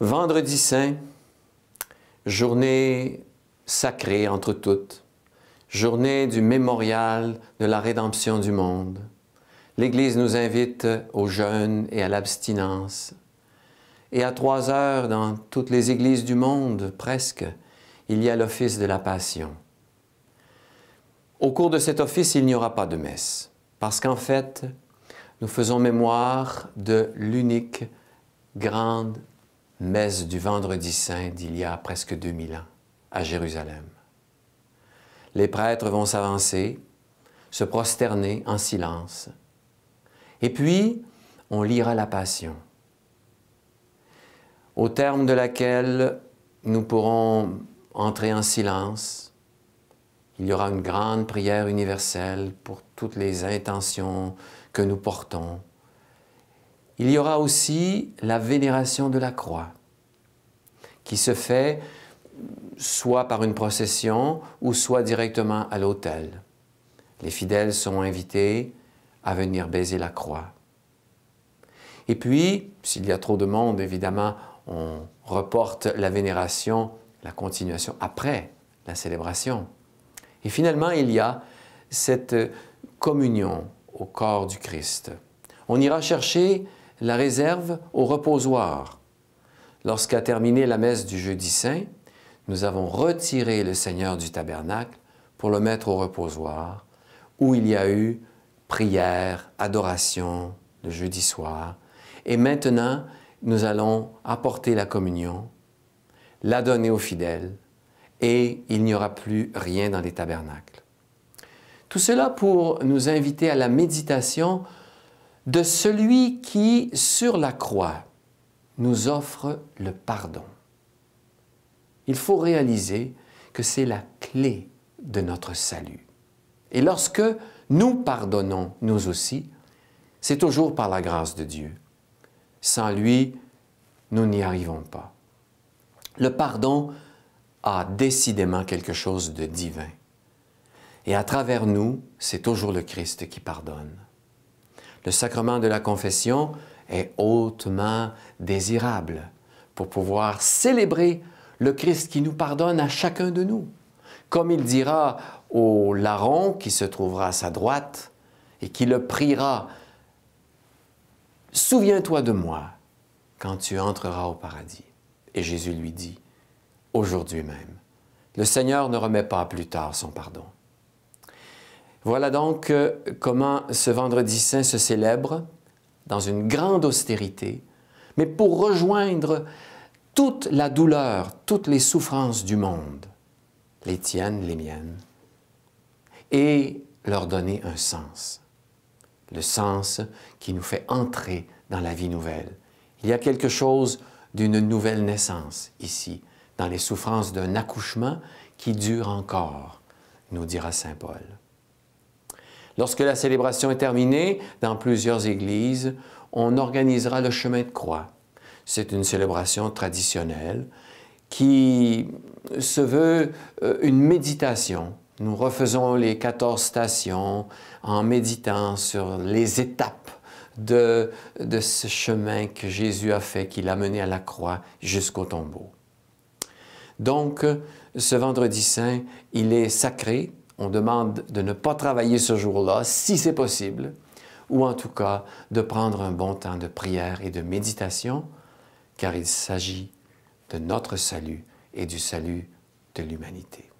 Vendredi saint, journée sacrée entre toutes, journée du mémorial de la rédemption du monde. L'Église nous invite au jeûne et à l'abstinence. Et à 3 heures, dans toutes les églises du monde, presque, il y a l'office de la Passion. Au cours de cet office, il n'y aura pas de messe, parce qu'en fait, nous faisons mémoire de l'unique grande messe du Vendredi saint d'il y a presque 2000 ans, à Jérusalem. Les prêtres vont s'avancer, se prosterner en silence, et puis on lira la Passion, au terme de laquelle nous pourrons entrer en silence. Il y aura une grande prière universelle pour toutes les intentions que nous portons. Il y aura aussi la vénération de la croix, qui se fait soit par une procession ou soit directement à l'autel. Les fidèles sont invités à venir baiser la croix. Et puis, s'il y a trop de monde, évidemment, on reporte la vénération, la continuation après la célébration. Et finalement, il y a cette communion au corps du Christ. On ira chercher la réserve au reposoir. Lorsqu'a terminé la messe du Jeudi saint, nous avons retiré le Seigneur du tabernacle pour le mettre au reposoir, où il y a eu prière, adoration le jeudi soir. Et maintenant, nous allons apporter la communion, la donner aux fidèles, et il n'y aura plus rien dans les tabernacles. Tout cela pour nous inviter à la méditation de celui qui, sur la croix, nous offre le pardon. Il faut réaliser que c'est la clé de notre salut. Et lorsque nous pardonnons, nous aussi, c'est toujours par la grâce de Dieu. Sans lui, nous n'y arrivons pas. Le pardon a décidément quelque chose de divin. Et à travers nous, c'est toujours le Christ qui pardonne. Le sacrement de la confession est hautement désirable pour pouvoir célébrer le Christ qui nous pardonne à chacun de nous. Comme il dira au larron qui se trouvera à sa droite et qui le priera « Souviens-toi de moi quand tu entreras au paradis. » Et Jésus lui dit « Aujourd'hui même. » Le Seigneur ne remet pas à plus tard son pardon. Voilà donc comment ce Vendredi saint se célèbre dans une grande austérité, mais pour rejoindre toute la douleur, toutes les souffrances du monde, les tiennes, les miennes, et leur donner un sens. Le sens qui nous fait entrer dans la vie nouvelle. Il y a quelque chose d'une nouvelle naissance ici, dans les souffrances d'un accouchement qui dure encore, nous dira saint Paul. Lorsque la célébration est terminée, dans plusieurs églises, on organisera le chemin de croix. C'est une célébration traditionnelle qui se veut une méditation. Nous refaisons les 14 stations en méditant sur les étapes de ce chemin que Jésus a fait, qu'il a mené à la croix jusqu'au tombeau. Donc, ce Vendredi saint, il est sacré. On demande de ne pas travailler ce jour-là, si c'est possible, ou en tout cas de prendre un bon temps de prière et de méditation, car il s'agit de notre salut et du salut de l'humanité.